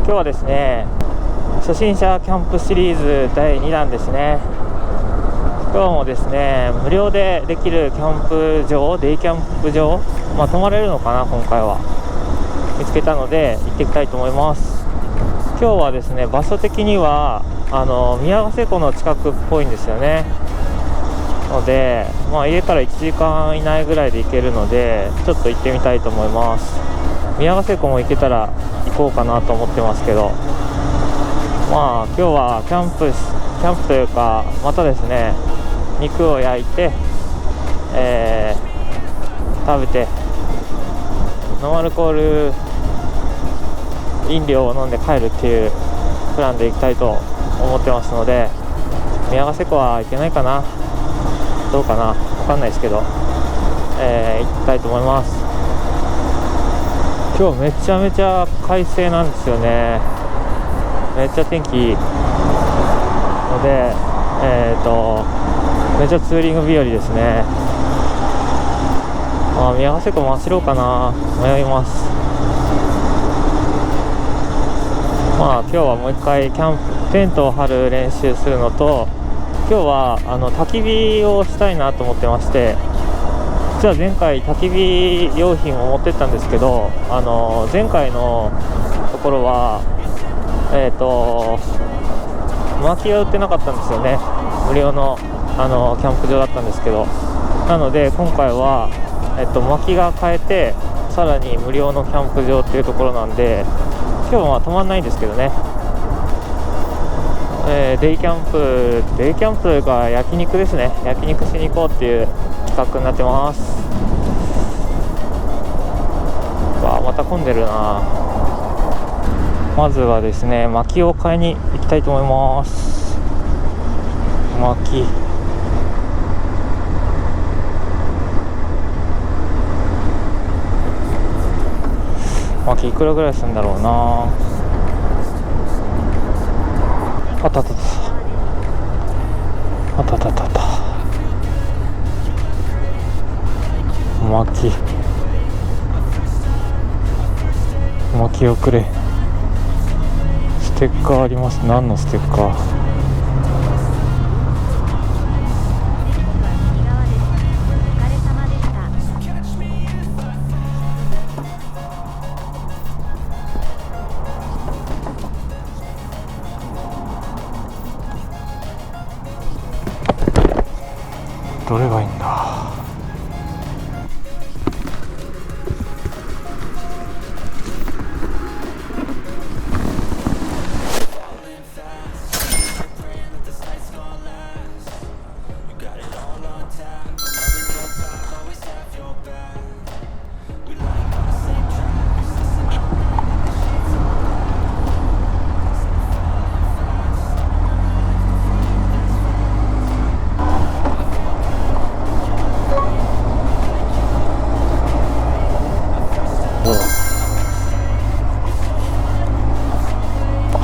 今日はですね、初心者キャンプシリーズ第2弾ですね。今日もですね、無料でできるキャンプ場、デイキャンプ場、泊まれるのかな、今回は見つけたので行っていきたいと思います。今日はですね、場所的には宮ヶ瀬湖の近くっぽいんですよね。ので、家から1時間以内ぐらいで行けるので、ちょっと行ってみたいと思います。宮ヶ瀬湖も行けたら行こうかなと思ってますけど、今日はキャンプというか、またですね、肉を焼いて、食べてノンアルコール飲料を飲んで帰るっていうプランで行きたいと思ってますので、宮ヶ瀬湖は行けないかな、どうかな、分かんないですけど、行きたいと思います。今日めちゃめちゃ快晴なんですよね。めっちゃ天気いいので、めっちゃツーリング日和ですね。宮ヶ瀬湖も走ろうかな、迷います。今日はもう一回キャンプテントを張る練習するのと、今日は焚き火をしたいなと思ってまして、実は前回焚き火用品を持ってったんですけど、前回のところは薪が売ってなかったんですよね。無料のキャンプ場だったんですけど、なので今回は薪が買えて、さらに無料のキャンプ場っていうところなんで、今日は泊まんないんですけどね、デイキャンプというか焼肉ですね。焼肉しに行こうっていう企画になってます。また混んでるな。まずはですね、薪を買いに行きたいと思います。薪いくらぐらいするんだろうな。あった薪をくれ。ステッカーあります。何のステッカー？どれがいいんだ？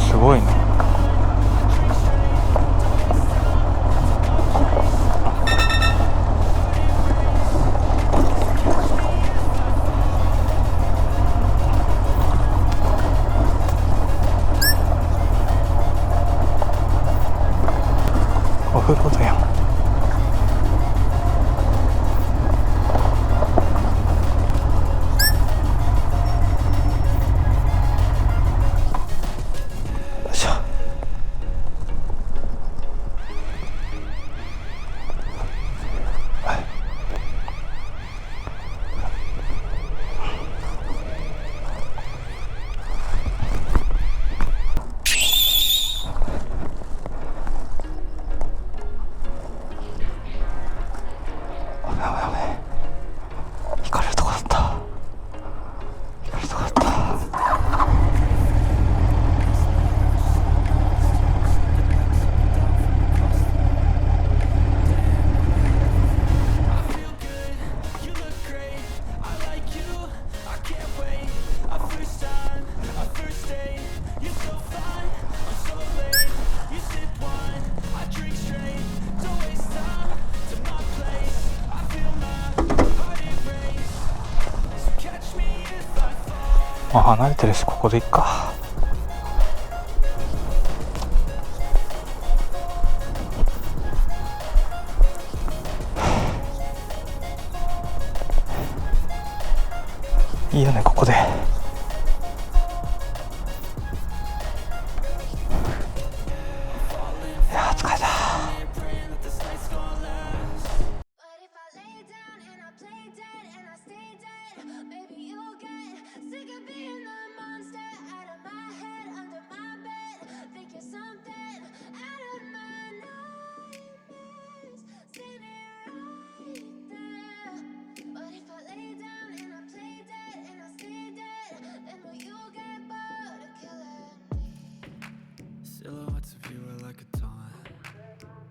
すごいね。お風呂だよ。離れてるし、ここでいっか。いいよねここで。Silhouettes of you are like a taunt.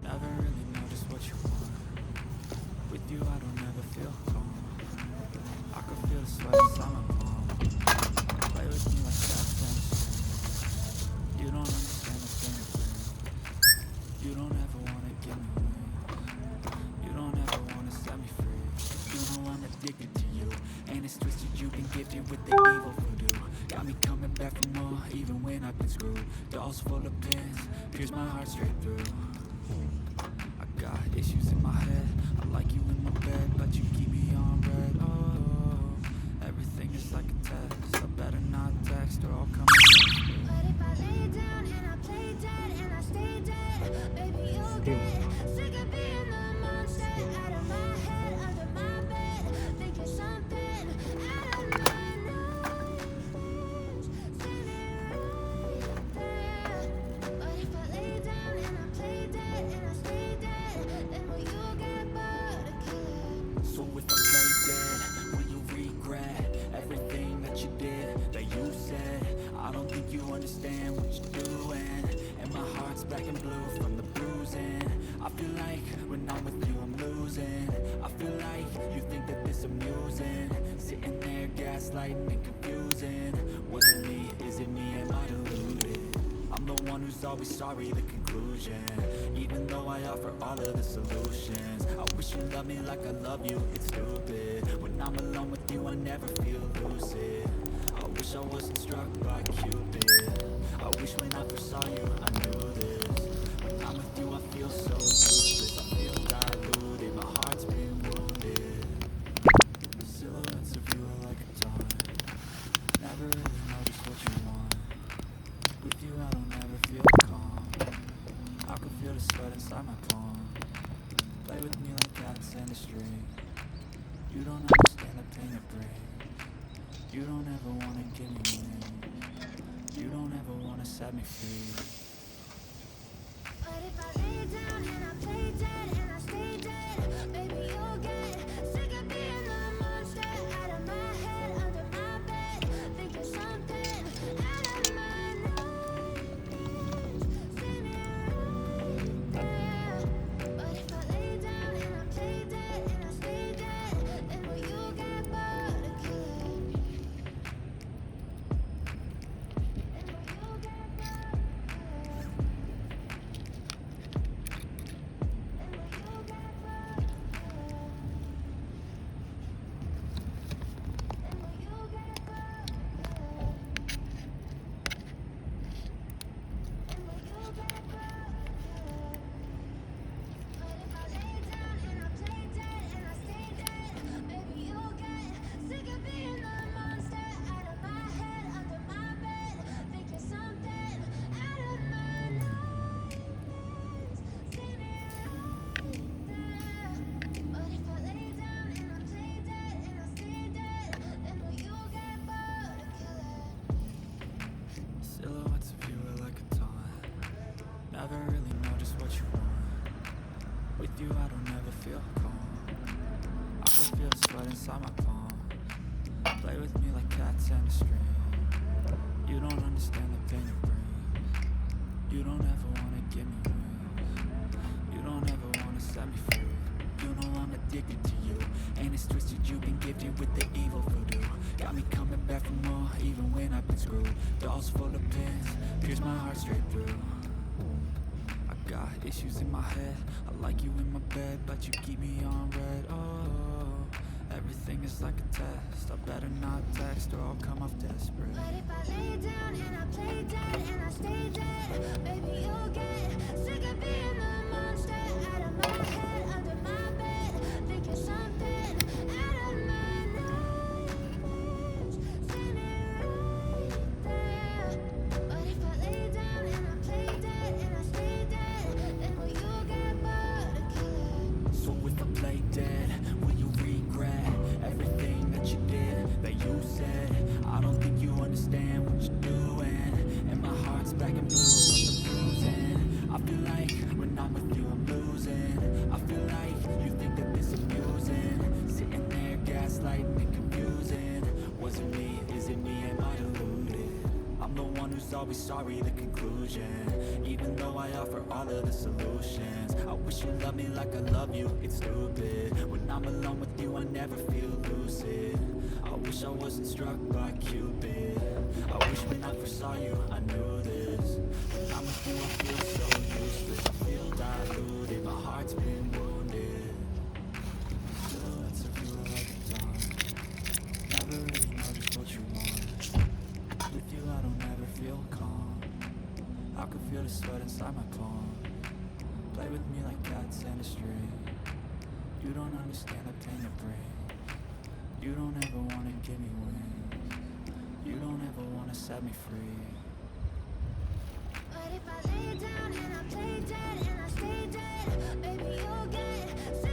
Never really know just what you want. With you I don't ever feel calm. I can feel the sweat inside my palm. Play with me like cats on the street. You don't understand the pain it brings. You don't ever wanna give me wings. You don't ever wanna set me free. You know I'm addicted to you, and it's twisted. You've been gifted with the evil voodoo. Got me coming back for more, even when I've been screwed. Dolls full of pins, pierce my heart straight through. I got issues in my head. I like you in my bed, but you keep me on red. Oh, everything is like a test. I better not text or I'll come. But if I lay down and I play dead and I stay dead, baby you'll get sick of being the monster out of my head, under my bed, thinking something out of my nightmares. See me right there. But if I lay down and I play dead and I stay dead, then will you get bored of killing? So if I play dead, will you regret everything that you did, that you said? I don't think you understand what you're doing, and my heart's black and blue from the bruising. I feel like when I'm with you I'm losing. I feel like you think that this amusing, sitting there gaslighting and confusing. Was it me? Is it me? Am I deluded? I'm the one who's always sorry, the conclusion. Even though I offer all of the solutions, I wish you loved me like I love you, it's stupid. When I'm alone with you I never feel lucid. I wish I wasn't struck by Cupid. I wish when I first saw you I knew this. When I'm with you I feel so useless. I feel diluted, my heart's been wounded. The silhouettes of you are like a taunt. Never really know just what you want. With you I don't ever feel calm. I can feel the sweat inside my palm. Play with me like cats and a string. You don't understand the pain it brings. You don't ever wanna give me wings. You don't ever wanna set me free. But if I lay down and I play dead and I stay dead, baby you'll get sick of being the monster out of my head, under my bed, thinking something out of my nightmares. See me right there. But if I lay down and I play dead and I stay dead, then will you get bored of killing me? Then will you get bored of killing me? Silhouettes of you are like a taunt. Never really know just what you want. With you I don't ever feel calm. I can feel the sweat inside my palm. Play with me like cats and a string. You don't understand the pain it brings. You don't ever wanna give me wings. You don't ever wanna set me free. You know I'm addicted to you, and it's twisted. You've been gifted with the evil voodoo. Got me coming back for more, even when I've been screwed. Dolls full of pins, pierce my heart straight through. I got issues in my head. I like you in my bed, but you keep me on red. Oh, everything is like a test. I better not text or I'll come off desperate. But if I lay down and I play dead and I stay dead, baby you'll get sick of being the monster out of my head, under my bed, thinking something out of my nightmares. lay dead, will you regret everything that you did, that you said? I don't think you understand what you're doing, and my heart's black and blue from the bruising. I feel like when I'm with you I'm losing. I feel like you think that this is amusing, sitting there gaslighting and confusing. Was it me? Is it me? Am I deluded? I'm the one who's always sorry, the conclusion. Even though I offer all of the solutions, I wish you loved me like I love you, it's stupid. When I'm alone with you I never feel lucid. I wish I wasn't struck by Cupid. I wish when I first saw you I knew this. When I'm with you I feel so useless, I feel diluted, my heart's been wounded. Silhouettes of you are like a dawn, never really know just what you want. With you I don't ever feel calm, I can feel the sweat inside my palm. Play with me like cats and a string. You don't understand the pain it brings. You don't ever wanna give me wings. You don't ever wanna set me free. But if I lay down and I play dead and I stay dead, baby, you'll get